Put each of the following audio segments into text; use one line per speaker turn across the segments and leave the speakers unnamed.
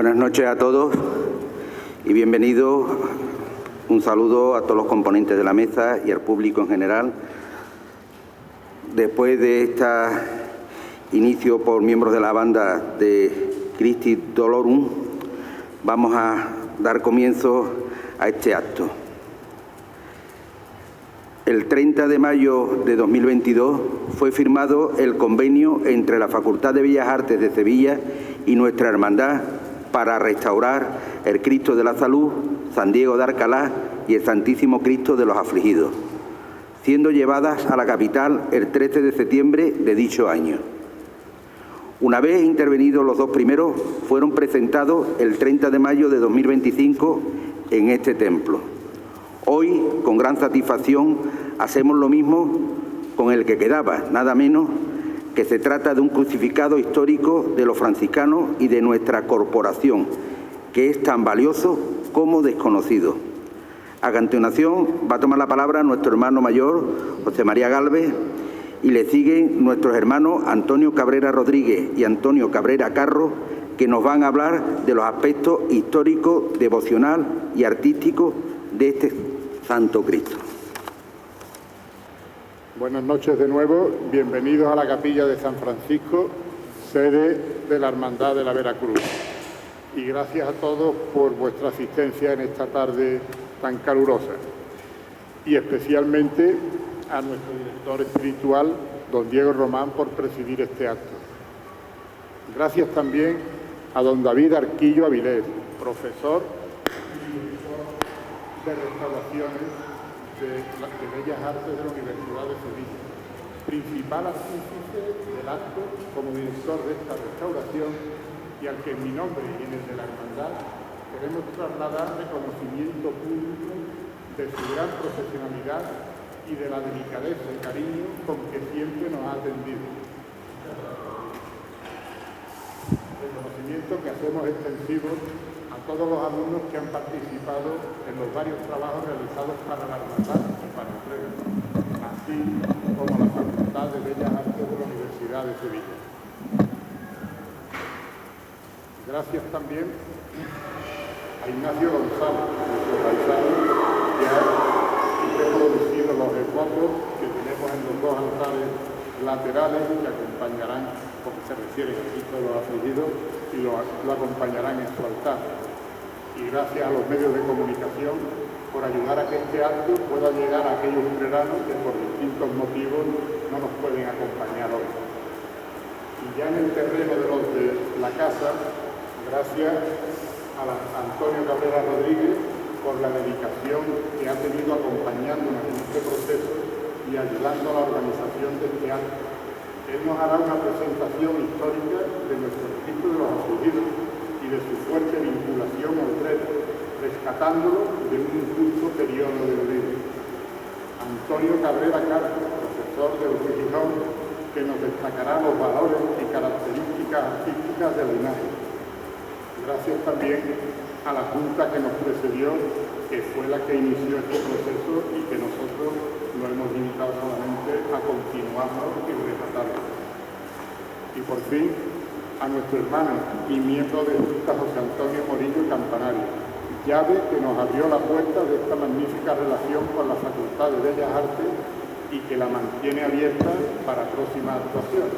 Buenas noches a todos y bienvenidos. Un saludo a todos los componentes de la mesa y al público en general. Después de este inicio por miembros de la banda de Christi Dolorum, vamos a dar comienzo a este acto. El 30 de mayo de 2022 fue firmado el convenio entre la Facultad de Bellas Artes de Sevilla y nuestra hermandad para restaurar el Cristo de la Salud, San Diego de Alcalá y el Santísimo Cristo de los Afligidos, siendo llevadas a la capital el 13 de septiembre de dicho año. Una vez intervenidos los dos primeros, fueron presentados el 30 de mayo de 2025 en este templo. Hoy, con gran satisfacción, hacemos lo mismo con el que quedaba, nada menos que se trata de un crucificado histórico de los franciscanos y de nuestra corporación, que es tan valioso como desconocido. A continuación va a tomar la palabra nuestro hermano mayor, José María Gálvez, y le siguen nuestros hermanos Antonio Cabrera Rodríguez y Antonio Cabrera Carro, que nos van a hablar de los aspectos históricos, devocional y artísticos de este Santo Cristo.
Buenas noches de nuevo, bienvenidos a la Capilla de San Francisco, sede de la Hermandad de la Veracruz. Y gracias a todos por vuestra asistencia en esta tarde tan calurosa. Y especialmente a nuestro director espiritual, don Diego Román, por presidir este acto. Gracias también a don David Arquillo Avilés, profesor de restauraciones de Bellas Artes de la Universidad de Sevilla, principal artífice del acto como director de esta restauración y al que en mi nombre y en el de la Hermandad queremos trasladar reconocimiento público de su gran profesionalidad y de la delicadeza y cariño con que siempre nos ha atendido. Reconocimiento que hacemos extensivo a todos los alumnos que han participado en los varios trabajos realizados para la Hermandad y para el Premio, así como la Facultad de Bellas Artes de la Universidad de Sevilla. Gracias también a Ignacio González, nuestro paisano, que ha reproducido los recuadros que tenemos en los dos altares laterales que acompañarán, porque se refieren al Cristo de los Afligidos, y lo acompañarán en su altar. Y gracias a los medios de comunicación por ayudar a que este acto pueda llegar a aquellos ucranianos que por distintos motivos no nos pueden acompañar hoy. Y ya en el terreno de los de la casa, gracias a Antonio Cabrera Rodríguez por la dedicación que ha tenido acompañándonos en este proceso y ayudando a la organización de este acto. Él nos hará una presentación histórica de nuestro Cristo de los Afligidos y de su fuerte vinculación al Credo, rescatándolo de un injusto periodo de vida. Antonio Cabrera Carro, profesor del Gijón, que nos destacará los valores y características artísticas de la imagen. Gracias también a la Junta que nos precedió, que fue la que inició este proceso y que nosotros no hemos limitado solamente a continuarlo y rescatarlo. Y por fin, a nuestro hermano y miembro de Junta José Antonio Morillo Campanario, llave que nos abrió la puerta de esta magnífica relación con la Facultad de Bellas Artes y que la mantiene abierta para próximas actuaciones.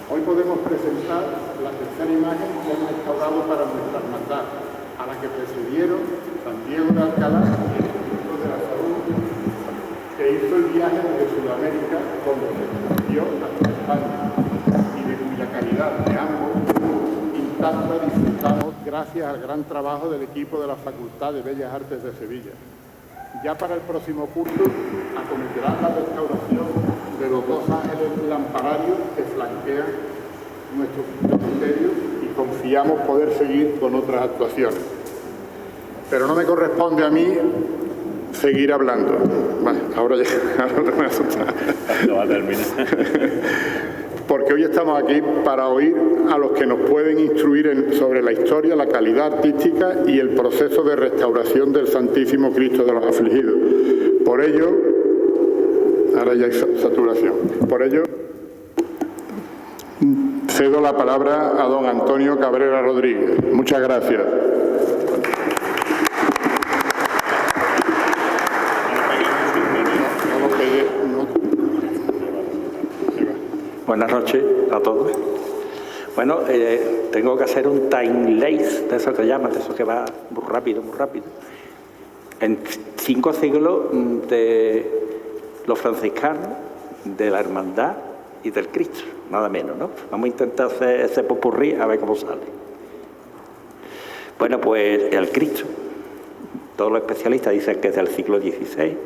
Hoy podemos presentar la tercera imagen que hemos restaurado para nuestra hermandad, a la que precedieron San Diego de Alcalá y el Cristo de la Salud, que hizo el viaje desde Sudamérica cuando se expandió hasta España y de cuya calidad de ambos intacta disfrutamos gracias al gran trabajo del equipo de la Facultad de Bellas Artes de Sevilla. Ya para el próximo curso acometerán la restauración de los dos ángeles lampararios que flanquean nuestro ministerio y confiamos poder seguir con otras actuaciones. Pero no me corresponde a mí seguir hablando. Vale, ahora me asusta.
No va a terminar.
Porque hoy estamos aquí para oír a los que nos pueden instruir sobre la historia, la calidad artística y el proceso de restauración del Santísimo Cristo de los Afligidos. Por ello, ahora ya hay saturación. Por ello, cedo la palabra a don Antonio Cabrera Rodríguez. Muchas gracias.
Buenas noches a todos. Bueno, tengo que hacer un time lapse, de eso que llaman, de eso que va muy rápido, muy rápido. En 5 siglos de los franciscanos, de la hermandad y del Cristo, nada menos, ¿no? Vamos a intentar hacer ese popurrí a ver cómo sale. Bueno, pues el Cristo, todos los especialistas dicen que es del siglo XVI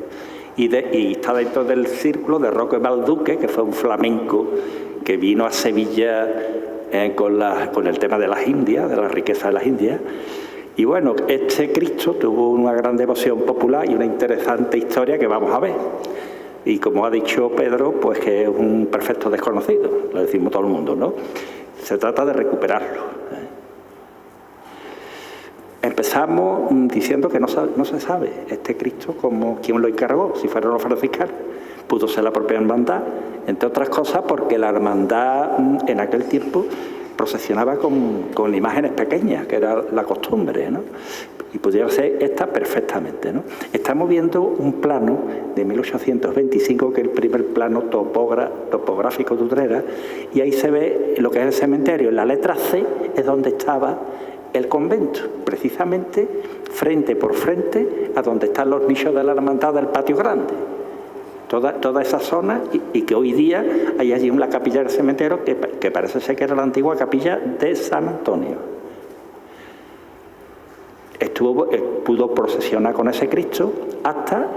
y está dentro del círculo de Roque Balduque, que fue un flamenco que vino a Sevilla con el tema de las Indias, de la riqueza de las Indias. Y bueno, este Cristo tuvo una gran devoción popular y una interesante historia que vamos a ver. Y como ha dicho Pedro, pues que es un perfecto desconocido, lo decimos todo el mundo, ¿no? Se trata de recuperarlo. Empezamos diciendo que no se sabe este Cristo como quién lo encargó, si fueron los franciscanos. Pudo ser la propia hermandad, entre otras cosas porque la hermandad en aquel tiempo procesionaba con imágenes pequeñas, que era la costumbre, ¿no? Y pudiera ser esta perfectamente, ¿no? Estamos viendo un plano de 1825, que es el primer plano topográfico de Utrera, y ahí se ve lo que es el cementerio. En la letra C es donde estaba el convento, precisamente frente por frente a donde están los nichos de la hermandad del patio grande. Toda esa zona, y que hoy día hay allí una capilla del cementerio que parece ser que era la antigua capilla de San Antonio. Pudo procesionar con ese Cristo hasta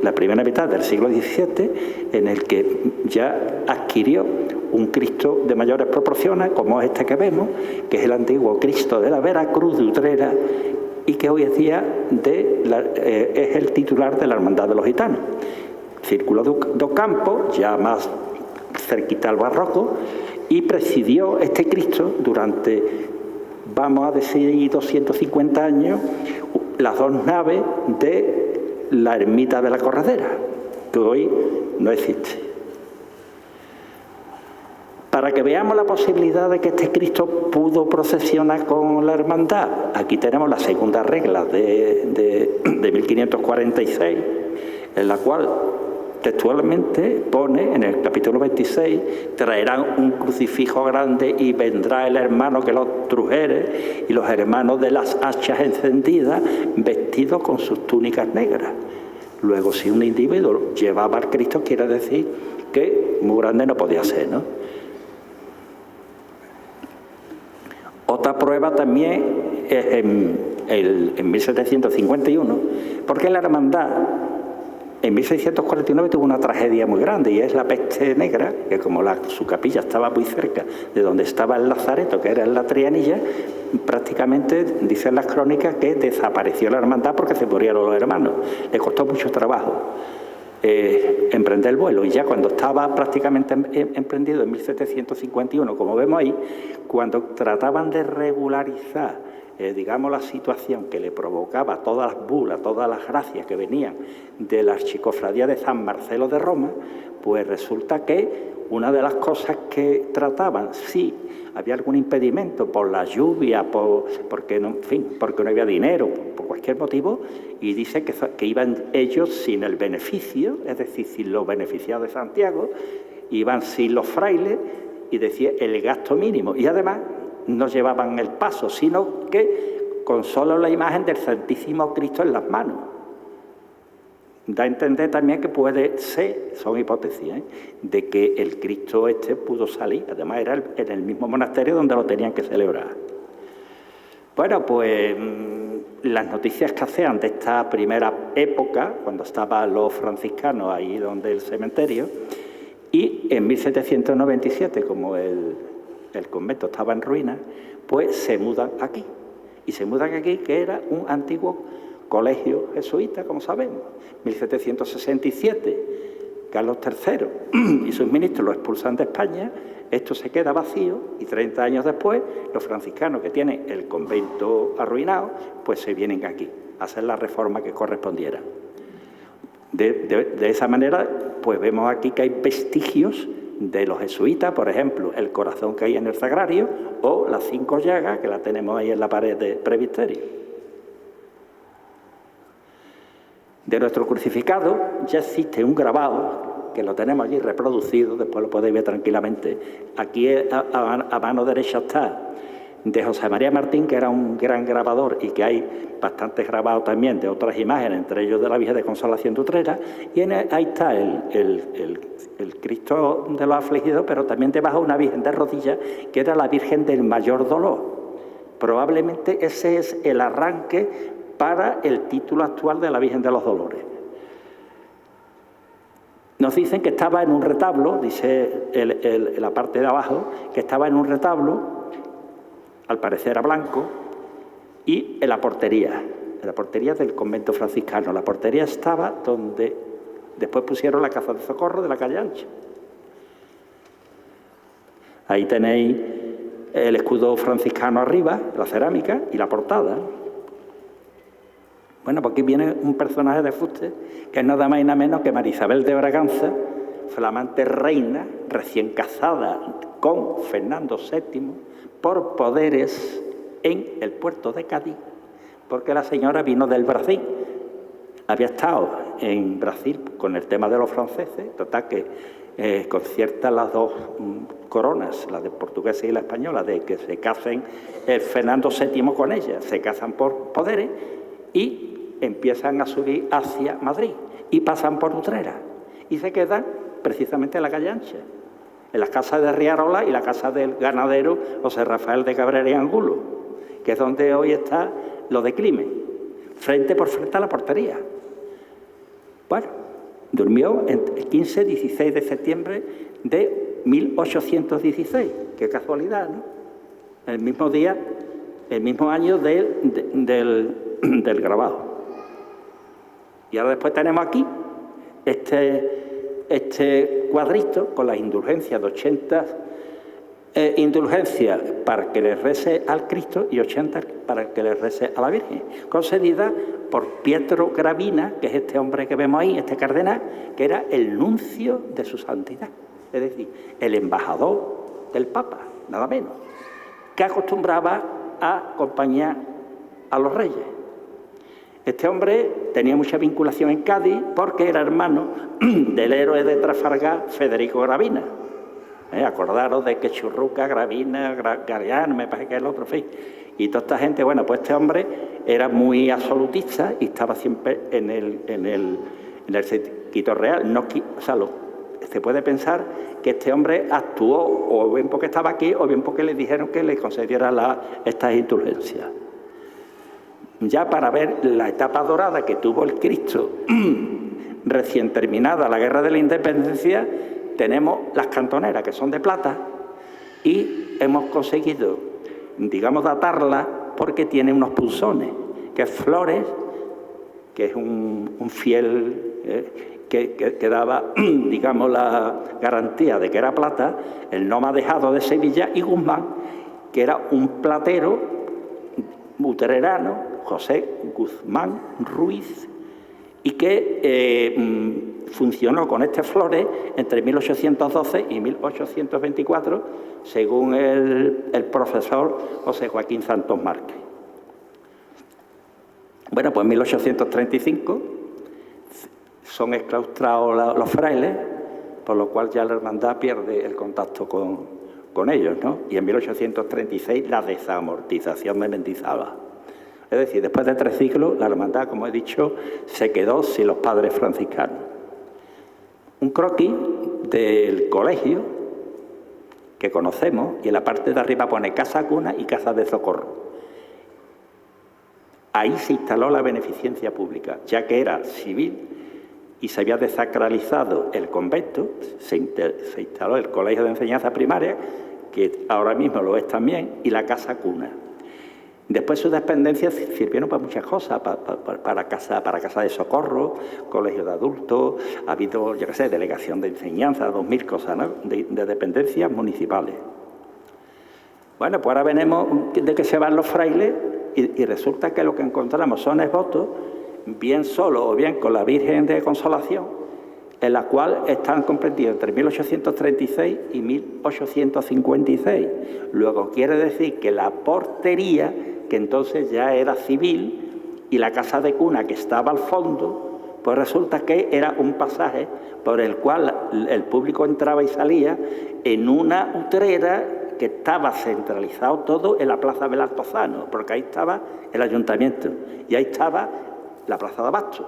la primera mitad del siglo XVII, en el que ya adquirió un Cristo de mayores proporciones, como este que vemos, que es el antiguo Cristo de la Veracruz de Utrera, y que hoy en día es el titular de la Hermandad de los Gitanos. Círculo do Campo, ya más cerquita al barroco, y presidió este Cristo durante, vamos a decir, 250 años, las 2 naves de la ermita de la Corredera, que hoy no existe. Para que veamos la posibilidad de que este Cristo pudo procesionar con la hermandad, aquí tenemos la segunda regla de 1546, en la cual textualmente pone en el capítulo 26: traerán un crucifijo grande y vendrá el hermano que lo trujere, y los hermanos de las hachas encendidas vestidos con sus túnicas negras. Luego, si un individuo llevaba al Cristo, quiere decir que muy grande no podía ser, ¿no? Otra prueba también es en 1751, porque la hermandad en 1649 tuvo una tragedia muy grande, y es la peste negra, que como su capilla estaba muy cerca de donde estaba el Lazareto, que era en la Trianilla, prácticamente dicen las crónicas que desapareció la hermandad porque se murieron los hermanos. Le costó mucho trabajo emprender el vuelo, y ya cuando estaba prácticamente emprendido en 1751, como vemos ahí, cuando trataban de regularizar digamos, la situación que le provocaba todas las bulas, todas las gracias que venían de la archicofradía de San Marcelo de Roma, pues resulta que una de las cosas que trataban, si había algún impedimento por la lluvia, porque no había dinero, por cualquier motivo, y dice que iban ellos sin el beneficio, es decir, sin los beneficiados de Santiago, iban sin los frailes, y decía el gasto mínimo, y además no llevaban el paso, sino que con solo la imagen del Santísimo Cristo en las manos. Da a entender también que puede ser, son hipótesis, de que el Cristo este pudo salir, además era en el mismo monasterio donde lo tenían que celebrar. Bueno, pues las noticias que hacían de esta primera época, cuando estaban los franciscanos ahí donde el cementerio, y en 1797, como el convento estaba en ruinas, pues se mudan aquí. Y se mudan aquí, que era un antiguo colegio jesuita, como sabemos. 1767, Carlos III y sus ministros lo expulsan de España, esto se queda vacío, y 30 años después, los franciscanos que tienen el convento arruinado, pues se vienen aquí a hacer la reforma que correspondiera. De esa manera, pues vemos aquí que hay vestigios de los jesuitas, por ejemplo, el corazón que hay en el sagrario, o las 5 llagas, que la tenemos ahí en la pared de presbiterio. De nuestro crucificado ya existe un grabado, que lo tenemos allí reproducido, después lo podéis ver tranquilamente. Aquí a mano derecha está de José María Martín, que era un gran grabador y que hay bastantes grabados también de otras imágenes, entre ellos de la Virgen de Consolación de Utrera, y ahí está el Cristo de los afligidos, pero también debajo una Virgen de rodillas, que era la Virgen del Mayor Dolor. Probablemente ese es el arranque para el título actual de la Virgen de los Dolores. Nos dicen que estaba en un retablo, dice la parte de abajo, que estaba en un retablo, al parecer era blanco, y en la portería del convento franciscano. La portería estaba donde después pusieron la casa de socorro de la calle Ancha. Ahí tenéis el escudo franciscano arriba, la cerámica y la portada. Bueno, pues aquí viene un personaje de fuste, que es nada más y nada menos que María Isabel de Braganza, flamante reina, recién casada con Fernando VII, por poderes en el puerto de Cádiz, porque la señora vino del Brasil. Había estado en Brasil con el tema de los franceses, total que conciertan las dos coronas, la de portuguesa y la española, de que se casen el Fernando VII con ella, se casan por poderes y empiezan a subir hacia Madrid y pasan por Utrera y se quedan precisamente en la calle Ancha, en las casas de Riarola y la casa del ganadero José Rafael de Cabrera y Angulo, que es donde hoy está lo de Climen, frente por frente a la portería. Bueno, durmió el 15-16 de septiembre de 1816, qué casualidad, ¿no? El mismo día, el mismo año del grabado. Y ahora después tenemos aquí este cuadrito con las indulgencias de 80 indulgencias para que le rece al Cristo y 80 para que le rece a la Virgen, concedida por Pietro Gravina, que es este hombre que vemos ahí, este cardenal, que era el nuncio de su santidad, es decir, el embajador del Papa, nada menos, que acostumbraba a acompañar a los reyes. Este hombre tenía mucha vinculación en Cádiz porque era hermano del héroe de Trafalgar, Federico Gravina. Acordaros de que Churruca, Gravina, Gariano, me parece que es el otro, en fin. Y toda esta gente, bueno, pues este hombre era muy absolutista y estaba siempre en el circuito real. No, o sea, se puede pensar que este hombre actuó o bien porque estaba aquí o bien porque le dijeron que le concediera estas indulgencias. Ya para ver la etapa dorada que tuvo el Cristo recién terminada la Guerra de la Independencia, tenemos las cantoneras, que son de plata, y hemos conseguido, digamos, datarlas porque tiene unos punzones, que es Flores, que es un fiel que daba, digamos, la garantía de que era plata, el no dejado de Sevilla, y Guzmán, que era un platero utrerano, José Guzmán Ruiz, y que funcionó con este Flores entre 1812 y 1824, según el profesor José Joaquín Santos Márquez. Bueno, pues en 1835 son exclaustrados los frailes, por lo cual ya la hermandad pierde el contacto con ellos, ¿no? Y en 1836 la desamortización de Mendizábal. Es decir, después de 3 siglos, la hermandad, como he dicho, se quedó sin los padres franciscanos. Un croquis del colegio que conocemos, y en la parte de arriba pone casa cuna y casa de socorro. Ahí se instaló la beneficencia pública, ya que era civil y se había desacralizado el convento, se instaló el colegio de enseñanza primaria, que ahora mismo lo es también, y la casa cuna. Después sus dependencias sirvieron para muchas cosas, para casa de socorro, colegio de adultos, ha habido, yo qué sé, delegación de enseñanza, 2000 cosas, ¿no?, de dependencias municipales. Bueno, pues ahora venimos de que se van los frailes y resulta que lo que encontramos son esvotos, bien solo o bien con la Virgen de Consolación, en la cual están comprendidos entre 1836 y 1856. Luego quiere decir que la portería, que entonces ya era civil, y la casa de cuna que estaba al fondo, pues resulta que era un pasaje por el cual el público entraba y salía en una utrera que estaba centralizado todo en la Plaza del Altozano, porque ahí estaba el ayuntamiento y ahí estaba la Plaza de Abasto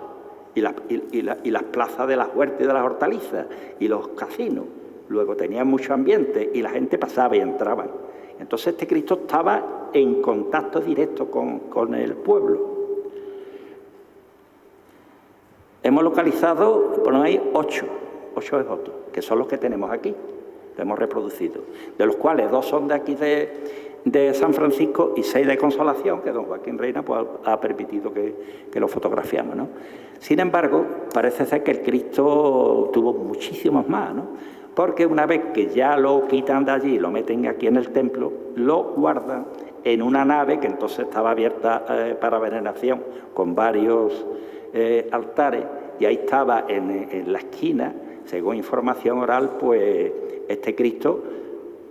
y las plazas de las huertas y de las hortalizas y los casinos. Luego tenían mucho ambiente y la gente pasaba y entraba. Entonces este Cristo estaba en contacto directo con el pueblo. Hemos localizado, por ahí, 8 devotos, que son los que tenemos aquí, lo hemos reproducido, de los cuales 2 son de aquí de San Francisco y 6 de Consolación, que don Joaquín Reina pues, ha permitido que lo fotografiamos, ¿no? Sin embargo, parece ser que el Cristo tuvo muchísimos más, ¿no? Porque una vez que ya lo quitan de allí y lo meten aquí en el templo, lo guardan en una nave que entonces estaba abierta para veneración, con varios altares, y ahí estaba en la esquina, según información oral, pues este Cristo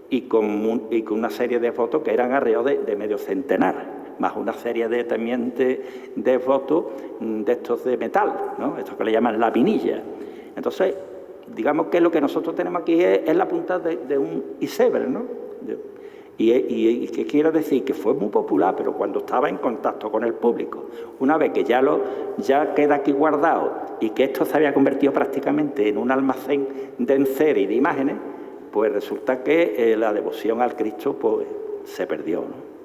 y con una serie de fotos que eran alrededor de medio centenar, más una serie también de fotos de estos de metal, ¿no? Estos que le llaman la pinilla. Entonces, digamos que lo que nosotros tenemos aquí es la punta de un iceberg, ¿no? Y ¿qué quiero decir? Que fue muy popular, pero cuando estaba en contacto con el público. Una vez que ya queda aquí guardado y que esto se había convertido prácticamente en un almacén de enceres y de imágenes, pues resulta que la devoción al Cristo pues, se perdió, ¿no?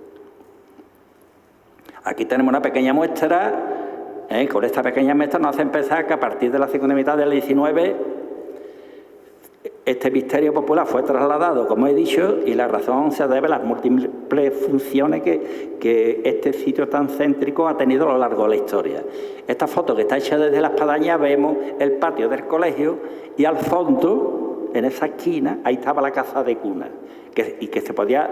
Aquí tenemos una pequeña muestra. Con esta pequeña muestra nos hace pensar que a partir de la segunda mitad del 19 este misterio popular fue trasladado, como he dicho, y la razón se debe a las múltiples funciones que este sitio tan céntrico ha tenido a lo largo de la historia. Esta foto que está hecha desde la espadaña, vemos el patio del colegio y al fondo, en esa esquina, ahí estaba la casa de cuna, y que se podía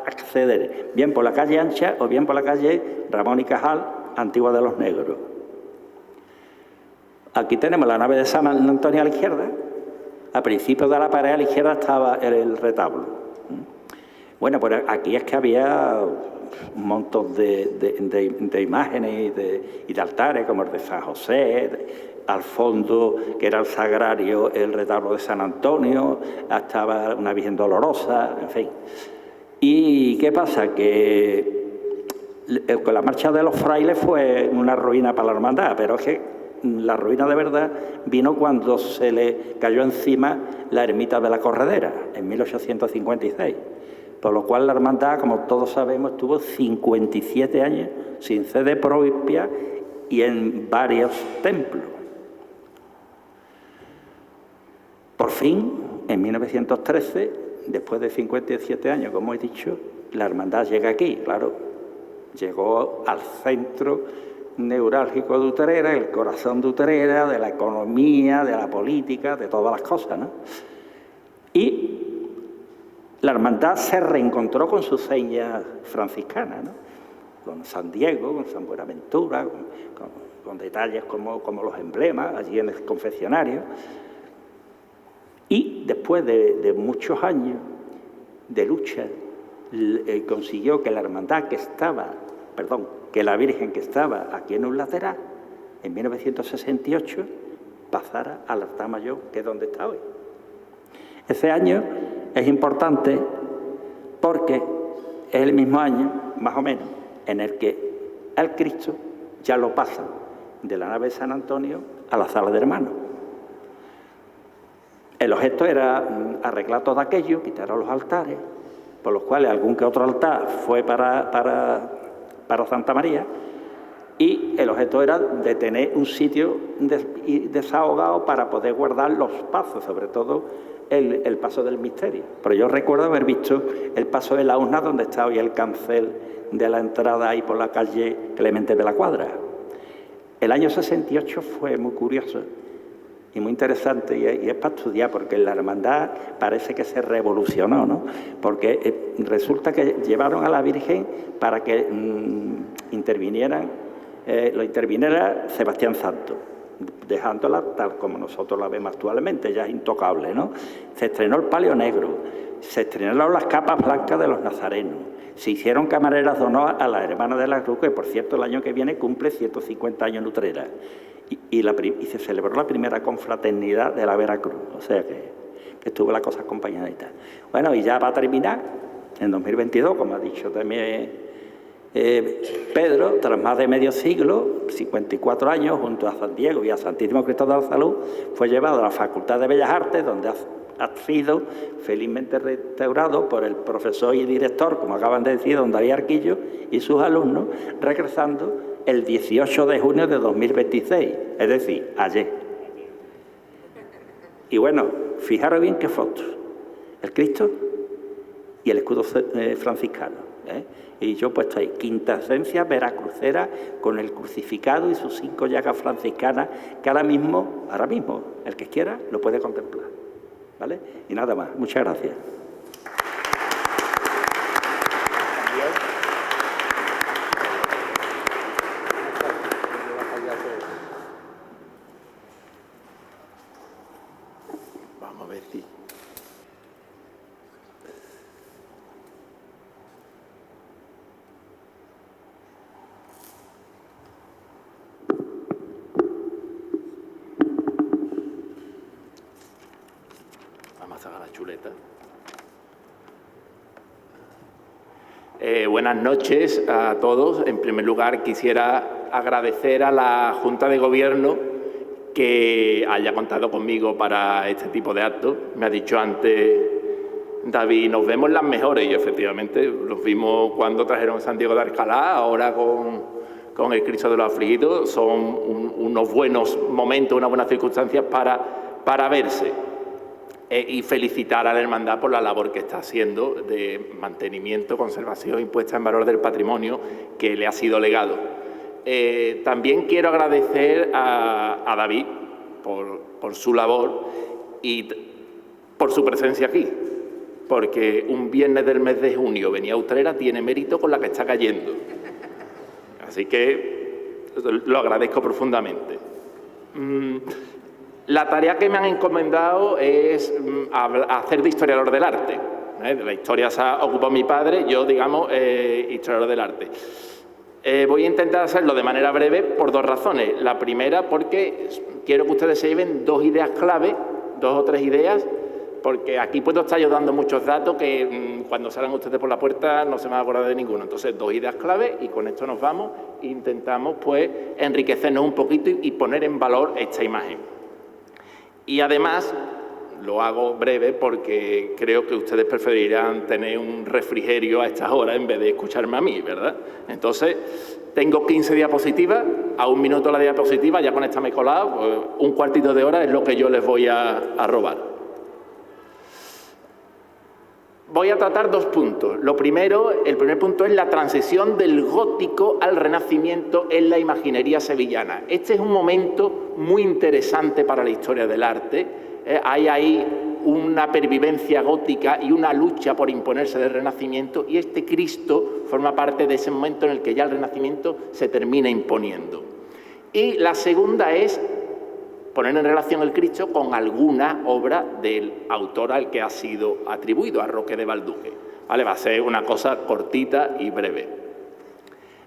acceder bien por la calle Ancha o bien por la calle Ramón y Cajal, antigua de los Negros. Aquí tenemos la nave de San Antonio a la izquierda. A principios de la pared a la izquierda estaba el retablo. Bueno, pues aquí es que había un montón de imágenes y de altares, como el de San José, al fondo, que era el sagrario, el retablo de San Antonio, estaba una Virgen Dolorosa, en fin. ¿Y qué pasa? Que con la marcha de los frailes fue una ruina para la hermandad, pero es que la ruina de verdad vino cuando se le cayó encima la ermita de la Corredera, en 1856. Por lo cual la hermandad, como todos sabemos, estuvo 57 años sin sede propia y en varios templos. Por fin, en 1913, después de 57 años, como he dicho, la hermandad llega aquí, claro. Llegó al centro neurálgico de Utrera, el corazón de Utrera, de la economía, de la política, de todas las cosas, ¿no? Y la hermandad se reencontró con sus señas franciscanas, ¿no? Con San Diego, con San Buenaventura, con detalles como los emblemas allí en el confesionario. Y después de muchos años de lucha, consiguió que la hermandad que la Virgen que estaba aquí en un lateral, en 1968, pasara al altar mayor, que es donde está hoy. Ese año es importante porque es el mismo año, más o menos, en el que al Cristo ya lo pasan de la nave de San Antonio a la sala de hermanos. El objeto era arreglar todo aquello, quitar los altares, por los cuales algún que otro altar fue para Santa María, y el objeto era de tener un sitio desahogado para poder guardar los pasos, sobre todo el paso del misterio. Pero yo recuerdo haber visto el paso de la urna donde está hoy el cancel de la entrada ahí por la calle Clemente de la Cuadra. El año 68 fue muy curioso y muy interesante, y es para estudiar, porque la hermandad parece que se revolucionó, ¿no? Porque resulta que llevaron a la Virgen para que lo interviniera Sebastián Santos. dejándola tal como nosotros la vemos actualmente, ya es intocable, ¿no? Se estrenó el palio negro, se estrenaron las capas blancas de los nazarenos, se hicieron camareras de honor a la hermana de la Cruz, que por cierto el año que viene cumple 150 años en Utrera, y se celebró la primera confraternidad de la Veracruz, o sea que estuvo la cosa acompañadita. Bueno, y ya va a terminar en 2022, como ha dicho también Pedro, tras más de medio siglo, 54 años, junto a San Diego y a Santísimo Cristo de la Salud, fue llevado a la Facultad de Bellas Artes, donde ha sido felizmente restaurado por el profesor y director, como acaban de decir, don David Arquillo, y sus alumnos, regresando el 18 de junio de 2026, es decir, ayer. Y bueno, fijaros bien qué fotos. El Cristo y el escudo franciscano. Y yo he puesto ahí, quintaesencia veracruzera con el crucificado y sus 5 llagas franciscanas, que ahora mismo, el que quiera, lo puede contemplar. ¿Vale? Y nada más. Muchas gracias.
Vamos a ver si... Vamos a sacar la chuleta. Buenas noches a todos. En primer lugar, quisiera agradecer a la Junta de Gobierno que haya contado conmigo para este tipo de actos. Me ha dicho antes David, nos vemos las mejores, y efectivamente los vimos cuando trajeron San Diego de Alcalá, ahora con el Cristo de los Afligidos. Son unos buenos momentos, unas buenas circunstancias para verse. Y felicitar a la Hermandad por la labor que está haciendo de mantenimiento, conservación y puesta en valor del patrimonio que le ha sido legado. También quiero agradecer a David por su labor y por su presencia aquí, porque un viernes del mes de junio venía a Utrera tiene mérito con la que está cayendo. Así que lo agradezco profundamente. La tarea que me han encomendado es hacer de historiador del arte. De la historia se ha ocupado mi padre, yo, digamos, historiador del arte. Voy a intentar hacerlo de manera breve por 2 razones. La primera, porque quiero que ustedes se lleven 2 ideas clave, 2 o 3 ideas, porque aquí puedo estar yo dando muchos datos que cuando salgan ustedes por la puerta no se me va a acordar de ninguno. Entonces, 2 ideas clave y con esto nos vamos e intentamos, pues, enriquecernos un poquito y poner en valor esta imagen. Y además, lo hago breve porque creo que ustedes preferirán tener un refrigerio a estas horas en vez de escucharme a mí, ¿verdad? Entonces, tengo 15 diapositivas, a 1 minuto la diapositiva, ya con esta me he colado, pues, un cuartito de hora es lo que yo les voy a robar. Voy a tratar 2 puntos. El primer punto es la transición del gótico al renacimiento en la imaginería sevillana. Este es un momento muy interesante para la historia del arte. Hay ahí una pervivencia gótica y una lucha por imponerse del Renacimiento, y este Cristo forma parte de ese momento en el que ya el Renacimiento se termina imponiendo. Y la segunda es poner en relación el Cristo con alguna obra del autor al que ha sido atribuido, a Roque de Valduque. ¿Vale? Va a ser una cosa cortita y breve.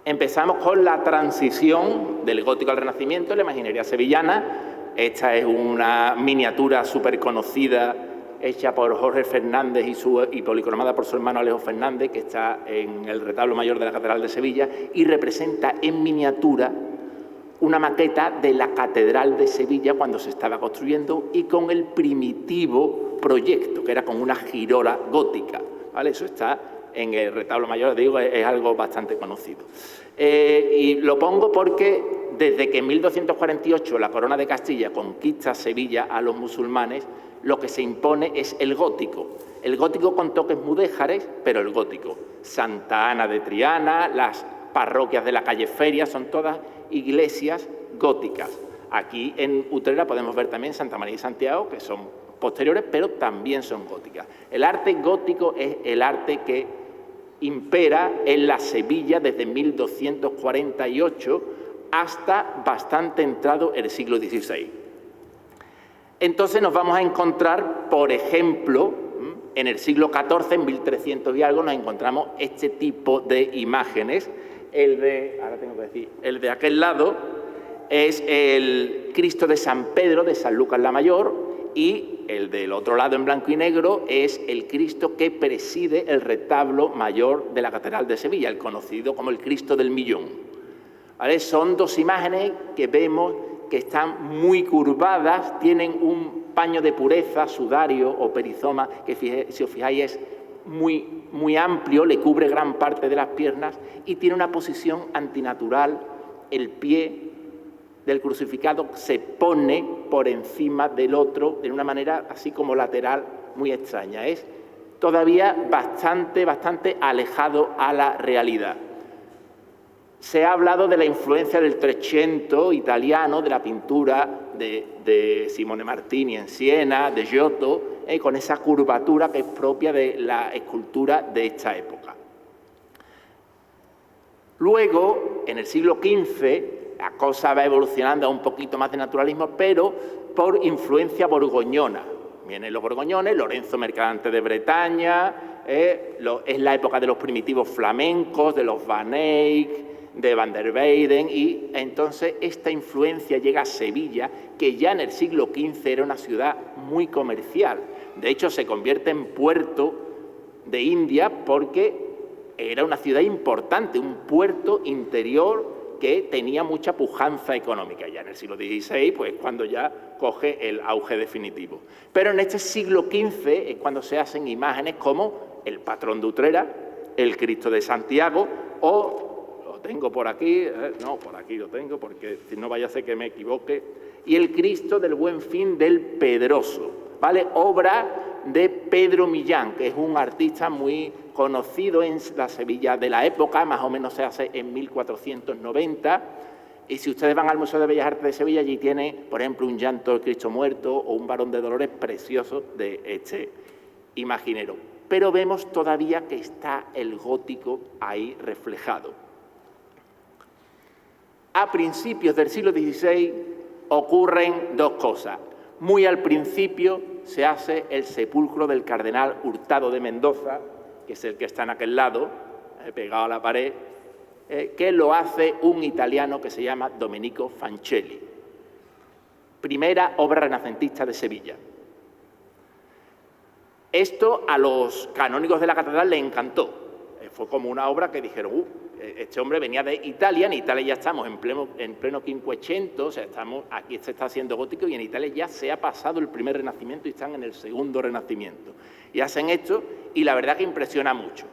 Empezamos con la transición del gótico al renacimiento en la imaginería sevillana. Esta es una miniatura súper conocida hecha por Jorge Fernández y policromada por su hermano Alejo Fernández, que está en el retablo mayor de la Catedral de Sevilla y representa en miniatura una maqueta de la Catedral de Sevilla cuando se estaba construyendo y con el primitivo proyecto, que era con una girola gótica. ¿Vale? Eso está en el retablo mayor, digo, es algo bastante conocido. Y lo pongo porque desde que en 1248 la Corona de Castilla conquista Sevilla a los musulmanes, lo que se impone es el gótico. El gótico con toques mudéjares, pero el gótico. Santa Ana de Triana, las parroquias de la calle Feria, son todas iglesias góticas. Aquí en Utrera podemos ver también Santa María y Santiago, que son posteriores, pero también son góticas. El arte gótico es el arte que impera en la Sevilla desde 1248 hasta bastante entrado el siglo XVI. Entonces nos vamos a encontrar, por ejemplo, en el siglo XIV, en 1300 y algo, nos encontramos este tipo de imágenes. El de aquel lado es el Cristo de San Pedro, de San Lucas la Mayor, y el del otro lado en blanco y negro es el Cristo que preside el retablo mayor de la Catedral de Sevilla, el conocido como el Cristo del Millón. ¿Vale? Son dos imágenes que vemos que están muy curvadas, tienen un paño de pureza, sudario o perizoma, que si os fijáis es muy amplio, le cubre gran parte de las piernas y tiene una posición antinatural. El pie del crucificado se pone por encima del otro de una manera así como lateral muy extraña. Es todavía bastante alejado a la realidad. Se ha hablado de la influencia del Trecento italiano, de la pintura de Simone Martini en Siena, de Giotto, con esa curvatura que es propia de la escultura de esta época. Luego, en el siglo XV, la cosa va evolucionando a un poquito más de naturalismo, pero por influencia borgoñona. Vienen los borgoñones, Lorenzo Mercadante de Bretaña, es la época de los primitivos flamencos, de los Van Eyck, de Van der Weyden, y entonces esta influencia llega a Sevilla, que ya en el siglo XV era una ciudad muy comercial. De hecho, se convierte en puerto de India porque era una ciudad importante, un puerto interior que tenía mucha pujanza económica. Ya en el siglo XVI, pues cuando ya coge el auge definitivo. Pero en este siglo XV es cuando se hacen imágenes como el patrón de Utrera, el Cristo de Santiago, o lo tengo por aquí, no, por aquí lo tengo, porque si no vaya a ser que me equivoque, y el Cristo del Buen Fin del Pedroso, ¿vale? Obra de Pedro Millán, que es un artista muy conocido en la Sevilla de la época, más o menos se hace en 1490, y si ustedes van al Museo de Bellas Artes de Sevilla, allí tiene, por ejemplo, un llanto del Cristo muerto o un varón de Dolores precioso de este imaginero. Pero vemos todavía que está el gótico ahí reflejado. A principios del siglo XVI ocurren dos cosas. Muy al principio se hace el sepulcro del cardenal Hurtado de Mendoza, que es el que está en aquel lado, pegado a la pared, que lo hace un italiano que se llama Domenico Fancelli. Primera obra renacentista de Sevilla. Esto a los canónigos de la catedral les encantó. Fue como una obra que dijeron, este hombre venía de Italia, en Italia ya estamos en pleno Quinquecento, o sea, aquí se está haciendo gótico y en Italia ya se ha pasado el primer Renacimiento y están en el segundo Renacimiento. Y hacen esto y la verdad que impresiona mucho.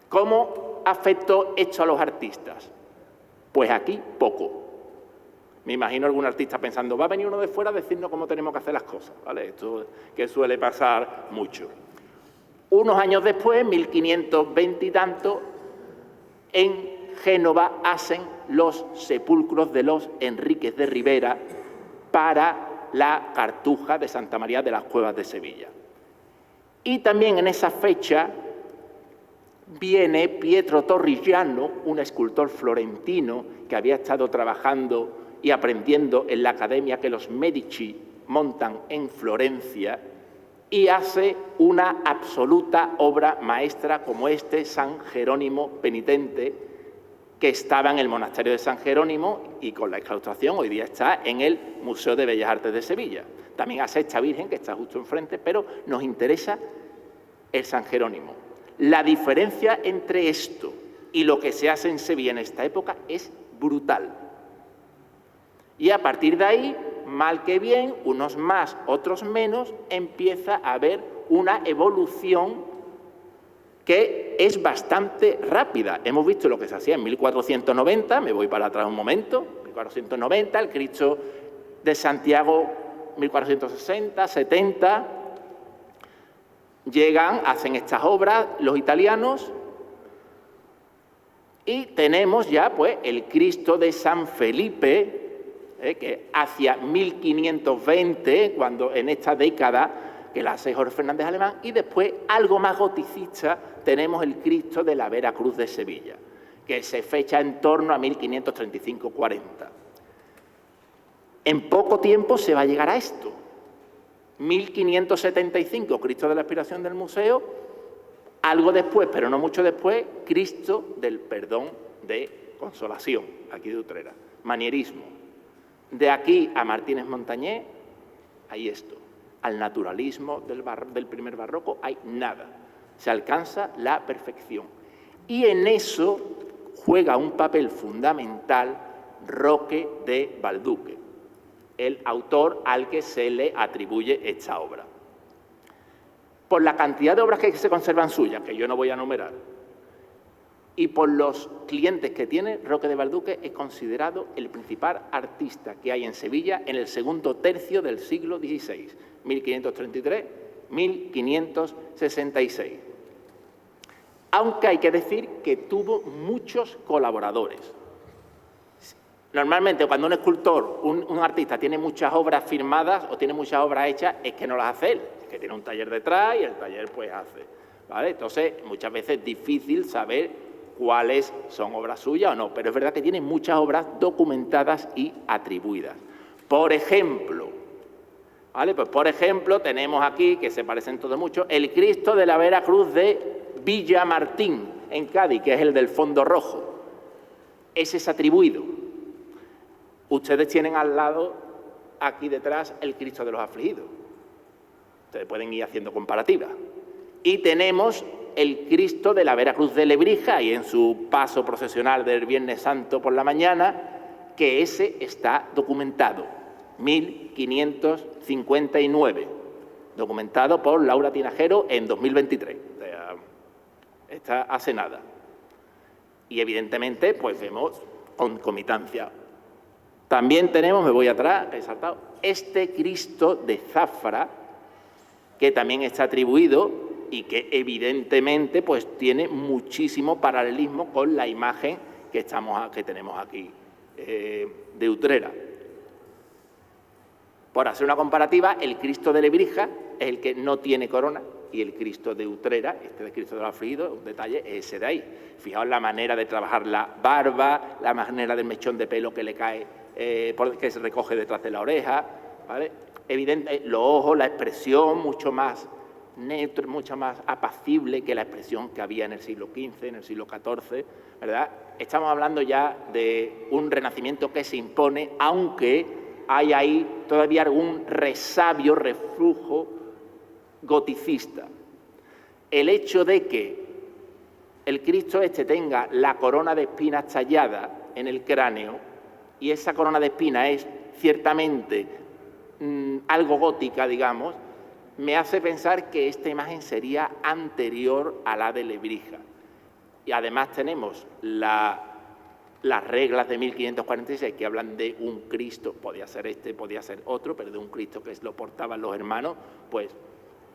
¿Cómo afectó esto a los artistas? Pues aquí poco. Me imagino algún artista pensando, va a venir uno de fuera a decirnos cómo tenemos que hacer las cosas, ¿vale? Esto que suele pasar mucho. Unos años después, 1520 y tanto, en Génova hacen los sepulcros de los Enríquez de Rivera para la Cartuja de Santa María de las Cuevas de Sevilla. Y también en esa fecha viene Pietro Torrigiano, un escultor florentino que había estado trabajando y aprendiendo en la academia que los Medici montan en Florencia, y hace una absoluta obra maestra como este San Jerónimo penitente, que estaba en el monasterio de San Jerónimo y con la exclaustración hoy día está en el Museo de Bellas Artes de Sevilla. También hace esta Virgen que está justo enfrente, pero nos interesa el San Jerónimo. La diferencia entre esto y lo que se hace en Sevilla en esta época es brutal. Y a partir de ahí, mal que bien, unos más, otros menos, empieza a haber una evolución que es bastante rápida. Hemos visto lo que se hacía en 1490, me voy para atrás un momento, 1490, el Cristo de Santiago, 1460, 70, llegan, hacen estas obras los italianos y tenemos ya pues el Cristo de San Felipe, que hacia 1520, cuando en esta década que la hace Jorge Fernández Alemán, y después algo más goticista tenemos el Cristo de la Vera Cruz de Sevilla, que se fecha en torno a 1535-40. En poco tiempo se va a llegar a esto. 1575, Cristo de la Expiración del Museo, algo después, pero no mucho después, Cristo del Perdón de Consolación, aquí de Utrera, manierismo. De aquí a Martínez Montañés hay esto. Al naturalismo del primer barroco hay nada. Se alcanza la perfección. Y en eso juega un papel fundamental Roque de Balduque, el autor al que se le atribuye esta obra. Por la cantidad de obras que se conservan suyas, que yo no voy a enumerar, y por los clientes que tiene, Roque de Balduque es considerado el principal artista que hay en Sevilla en el segundo tercio del siglo XVI, 1533-1566. Aunque hay que decir que tuvo muchos colaboradores. Normalmente, cuando un escultor, un artista, tiene muchas obras firmadas o tiene muchas obras hechas, es que no las hace él, es que tiene un taller detrás y el taller pues hace, ¿vale? Entonces, muchas veces es difícil saber cuáles son obras suyas o no, pero es verdad que tiene muchas obras documentadas y atribuidas. Por ejemplo, ¿vale? Pues por ejemplo, tenemos aquí, que se parecen todos mucho, el Cristo de la Vera Cruz de Villamartín, en Cádiz, que es el del fondo rojo. Ese es atribuido. Ustedes tienen al lado, aquí detrás, el Cristo de los Afligidos. Ustedes pueden ir haciendo comparativas. Y tenemos el Cristo de la Vera Cruz de Lebrija, y en su paso procesional del Viernes Santo por la mañana, que ese está documentado, 1559, documentado por Laura Tinajero en 2023. O sea, está hace nada. Y evidentemente, pues vemos concomitancia. También tenemos, me voy atrás, he saltado, este Cristo de Zafra, que también está atribuido y que evidentemente pues tiene muchísimo paralelismo con la imagen que tenemos aquí de Utrera. Por hacer una comparativa, el Cristo de Lebrija es el que no tiene corona y el Cristo de Utrera, este de Cristo de los Afligidos, un detalle, es ese de ahí. Fijaos la manera de trabajar la barba, la manera del mechón de pelo que le cae, que se recoge detrás de la oreja, ¿vale? Evidente, los ojos, la expresión mucho más neutro, mucho más apacible que la expresión que había en el siglo XV, en el siglo XIV, ¿verdad? Estamos hablando ya de un renacimiento que se impone, aunque hay ahí todavía algún resabio, reflujo goticista. El hecho de que el Cristo este tenga la corona de espinas tallada en el cráneo, y esa corona de espinas es ciertamente algo gótica, digamos, me hace pensar que esta imagen sería anterior a la de Lebrija. Y además tenemos las reglas de 1546 que hablan de un Cristo, podía ser este, podía ser otro, pero de un Cristo que lo portaban los hermanos, pues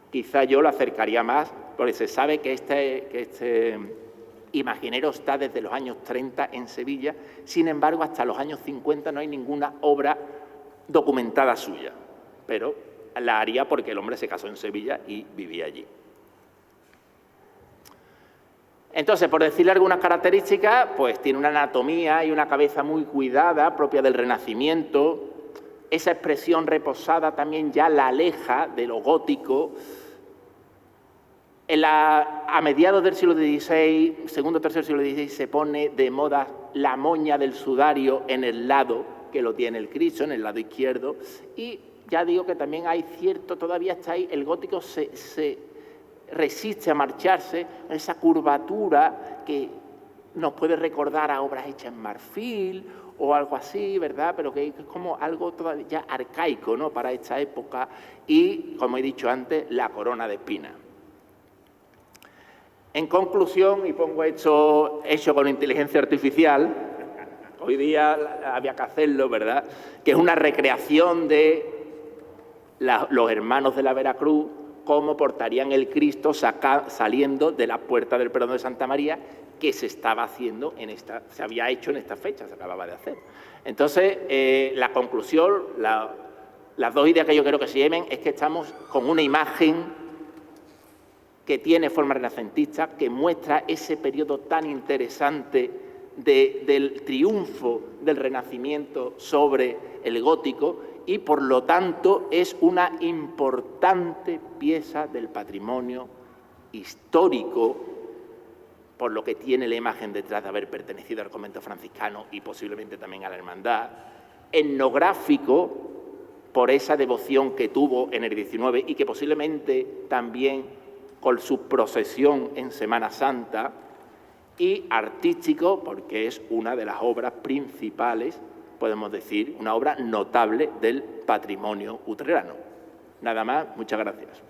quizá yo lo acercaría más, porque se sabe que este imaginero está desde los años 30 en Sevilla, sin embargo hasta los años 50 no hay ninguna obra documentada suya, pero la haría porque el hombre se casó en Sevilla y vivía allí. Entonces, por decirle algunas características, pues tiene una anatomía y una cabeza muy cuidada, propia del Renacimiento. Esa expresión reposada también ya la aleja de lo gótico. A mediados del siglo XVI, segundo o tercer siglo XVI, se pone de moda la moña del sudario en el lado que lo tiene el Cristo, en el lado izquierdo. Y ya digo que también hay cierto, todavía está ahí, el gótico se resiste a marcharse, esa curvatura que nos puede recordar a obras hechas en marfil o algo así, ¿verdad? Pero que es como algo todavía ya arcaico, ¿no?, para esta época. Y, como he dicho antes, la corona de espinas. En conclusión, y pongo esto hecho con inteligencia artificial, hoy día había que hacerlo, ¿verdad?, que es una recreación de los hermanos de la Veracruz, cómo portarían el Cristo saliendo de la Puerta del Perdón de Santa María, que se estaba haciendo se había hecho en esta fecha, se acababa de hacer. Entonces, la conclusión, las dos ideas que yo creo que se lleven es que estamos con una imagen que tiene forma renacentista, que muestra ese periodo tan interesante del triunfo del Renacimiento sobre el gótico y, por lo tanto, es una importante pieza del patrimonio histórico, por lo que tiene la imagen detrás de haber pertenecido al convento franciscano y posiblemente también a la hermandad, etnográfico, por esa devoción que tuvo en el XIX y que posiblemente también con su procesión en Semana Santa, y artístico, porque es una de las obras principales, podemos decir, una obra notable del patrimonio utrerano. Nada más, muchas gracias.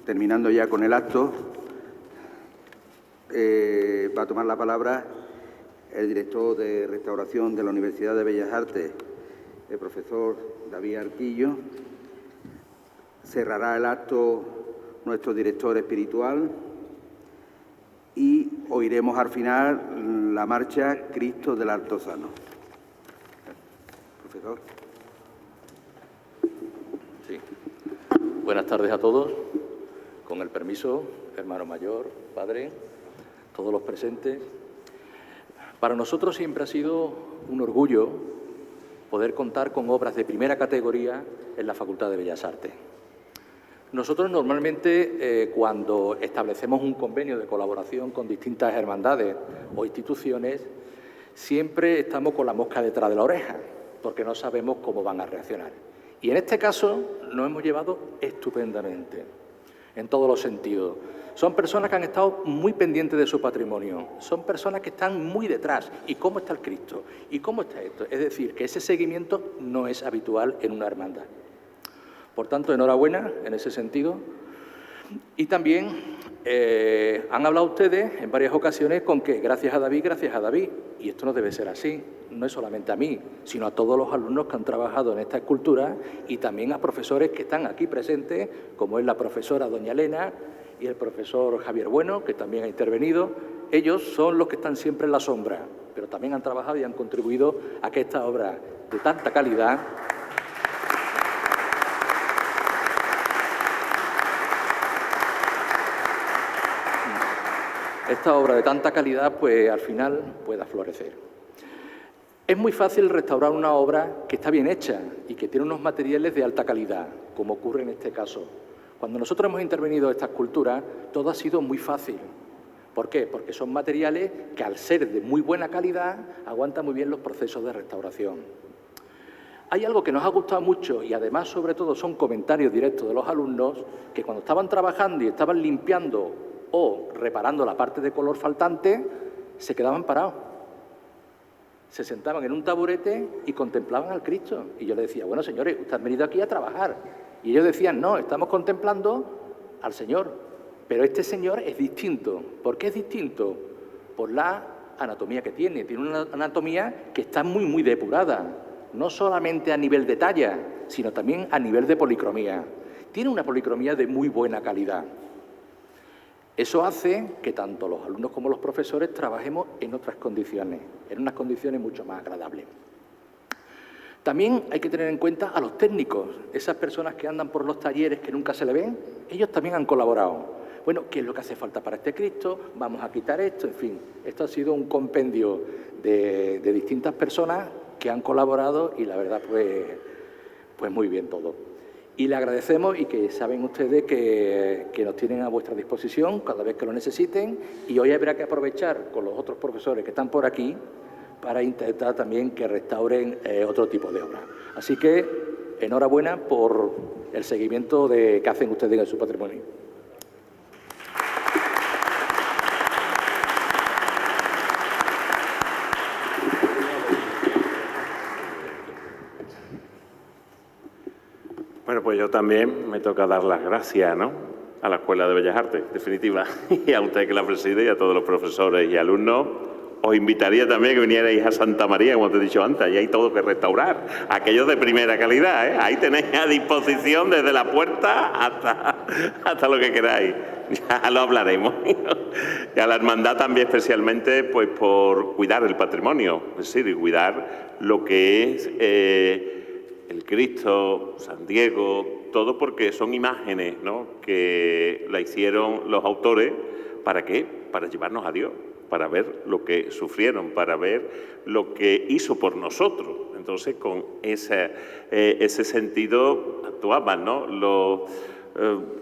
Terminando ya con el acto, va a tomar la palabra el director de Restauración de la Universidad de Bellas Artes, el profesor David Arquillo. Cerrará el acto nuestro director espiritual y oiremos al final la marcha Cristo del Altozano. Profesor.
Sí. Buenas tardes a todos. Con el permiso, hermano mayor, padre, todos los presentes. Para nosotros siempre ha sido un orgullo poder contar con obras de primera categoría en la Facultad de Bellas Artes. Nosotros normalmente cuando establecemos un convenio de colaboración con distintas hermandades o instituciones, siempre estamos con la mosca detrás de la oreja, porque no sabemos cómo van a reaccionar. Y en este caso nos hemos llevado estupendamente, en todos los sentidos. Son personas que han estado muy pendientes de su patrimonio, son personas que están muy detrás. ¿Y cómo está el Cristo? ¿Y cómo está esto? Es decir, que ese seguimiento no es habitual en una hermandad. Por tanto, enhorabuena en ese sentido. Y también han hablado ustedes en varias ocasiones con que gracias a David, y esto no debe ser así, no es solamente a mí, sino a todos los alumnos que han trabajado en esta escultura y también a profesores que están aquí presentes, como es la profesora doña Elena y el profesor Javier Bueno, que también ha intervenido. Ellos son los que están siempre en la sombra, pero también han trabajado y han contribuido a que esta obra de tanta calidad pues al final pueda florecer. Es muy fácil restaurar una obra que está bien hecha y que tiene unos materiales de alta calidad, como ocurre en este caso. Cuando nosotros hemos intervenido en esta escultura, todo ha sido muy fácil. ¿Por qué? Porque son materiales que, al ser de muy buena calidad, aguantan muy bien los procesos de restauración. Hay algo que nos ha gustado mucho y además, sobre todo, son comentarios directos de los alumnos que cuando estaban trabajando y estaban limpiando o reparando la parte de color faltante, se quedaban parados. se sentaban en un taburete y contemplaban al Cristo. Y yo les decía, bueno, señores, ustedes han venido aquí a trabajar. Y ellos decían, no, estamos contemplando al Señor. Pero este Señor es distinto. ¿Por qué es distinto? Por la anatomía que tiene. Tiene una anatomía que está muy, muy depurada. No solamente a nivel de talla, sino también a nivel de policromía. Tiene una policromía de muy buena calidad. Eso hace que tanto los alumnos como los profesores trabajemos en otras condiciones, en unas condiciones mucho más agradables. También hay que tener en cuenta a los técnicos, esas personas que andan por los talleres que nunca se le ven, ellos también han colaborado. Bueno, ¿qué es lo que hace falta para este Cristo? Vamos a quitar esto, en fin. Esto ha sido un compendio de distintas personas que han colaborado y la verdad, pues muy bien todo. Y le agradecemos y que saben ustedes que nos tienen a vuestra disposición cada vez que lo necesiten y hoy habrá que aprovechar con los otros profesores que están por aquí para intentar también que restauren otro tipo de obras. Así que enhorabuena por el seguimiento que hacen ustedes en su patrimonio.
Bueno, pues yo también me toca dar las gracias, ¿no?, a la Escuela de Bellas Artes, definitiva, y a usted que la preside y a todos los profesores y alumnos. Os invitaría también a que vinierais a Santa María, como te he dicho antes, y hay todo que restaurar, aquello de primera calidad, ¿eh? Ahí tenéis a disposición desde la puerta hasta lo que queráis, ya lo hablaremos. Y a la hermandad también especialmente, pues por cuidar el patrimonio, es decir, cuidar lo que es el Cristo, San Diego, todo porque son imágenes, ¿no?, que la hicieron los autores, ¿para qué? Para llevarnos a Dios, para ver lo que sufrieron, para ver lo que hizo por nosotros. Entonces, con ese sentido actuaban, ¿no?,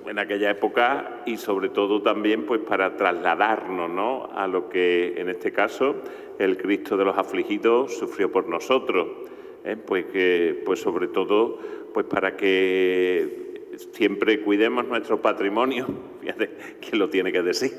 en aquella época y sobre todo también pues para trasladarnos, ¿no?, a lo que en este caso el Cristo de los afligidos sufrió por nosotros. Pues sobre todo pues para que siempre cuidemos nuestro patrimonio, fíjate que lo tiene que decir,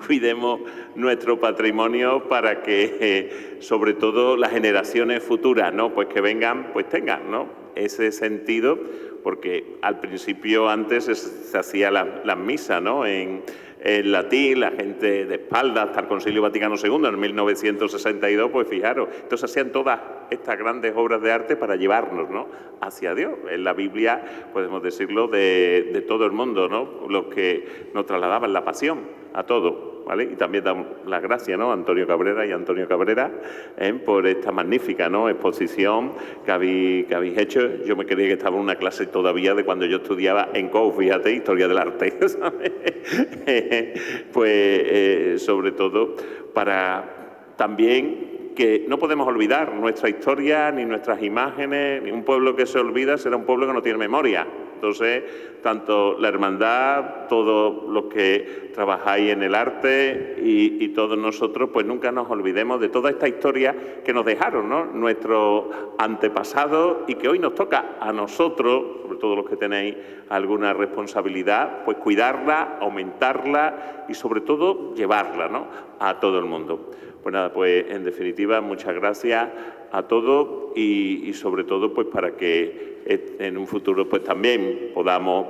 cuidemos nuestro patrimonio para que sobre todo las generaciones futuras, ¿no?, pues que vengan, pues tengan, ¿no?, ese sentido, porque al principio antes se hacía las misas, ¿no?, en latín, la gente de espaldas hasta el Concilio Vaticano II en 1962, pues fijaros, entonces hacían todas estas grandes obras de arte para llevarnos, ¿no?, hacia Dios. En la Biblia, podemos decirlo, de todo el mundo, ¿no?, los que nos trasladaban la pasión a todo, ¿vale? Y también damos las gracias, ¿no?, a Antonio Cabrera y a Antonio Cabrera por esta magnífica, ¿no?, exposición que habéis hecho. Yo me creía que estaba en una clase todavía de cuando yo estudiaba en COU, fíjate, Historia del Arte, ¿sabes? Pues sobre todo para también que no podemos olvidar nuestra historia ni nuestras imágenes, ni un pueblo que se olvida será un pueblo que no tiene memoria. Entonces, tanto la hermandad, todos los que trabajáis en el arte y todos nosotros, pues nunca nos olvidemos de toda esta historia que nos dejaron, ¿no?, nuestros antepasados y que hoy nos toca a nosotros, sobre todo los que tenéis alguna responsabilidad, pues cuidarla, aumentarla y sobre todo llevarla, ¿no?, a todo el mundo. Pues nada, pues en definitiva, muchas gracias a todos y sobre todo pues para que en un futuro pues también podamos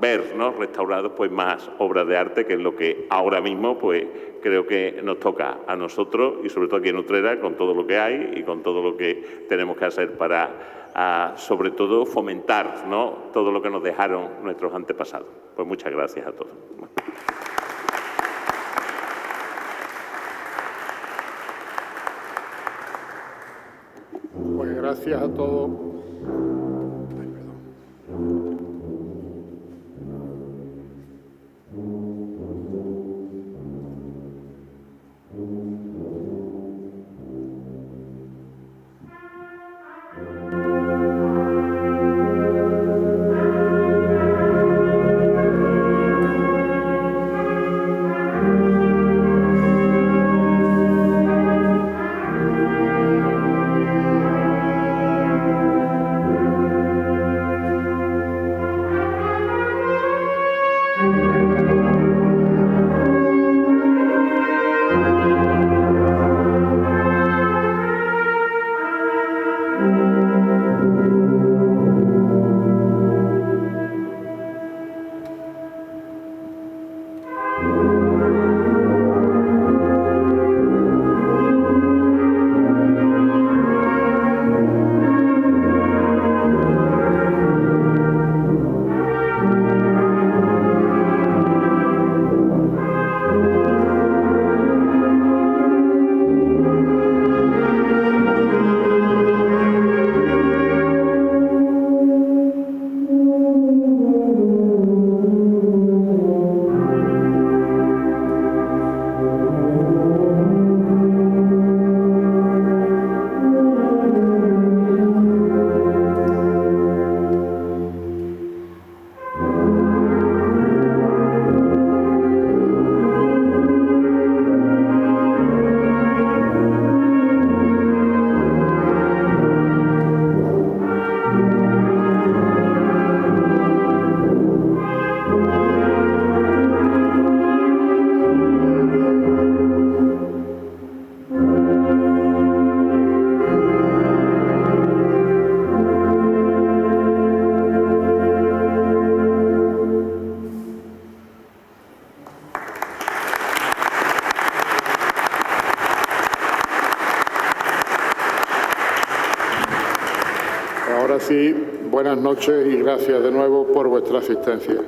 ver, ¿no?, restaurados pues más obras de arte, que es lo que ahora mismo pues creo que nos toca a nosotros y sobre todo aquí en Utrera, con todo lo que hay y con todo lo que tenemos que hacer para sobre todo fomentar, ¿no?, todo lo que nos dejaron nuestros antepasados. Pues muchas gracias a todos.
Pues gracias a todos. Buenas noches y gracias de nuevo por vuestra asistencia.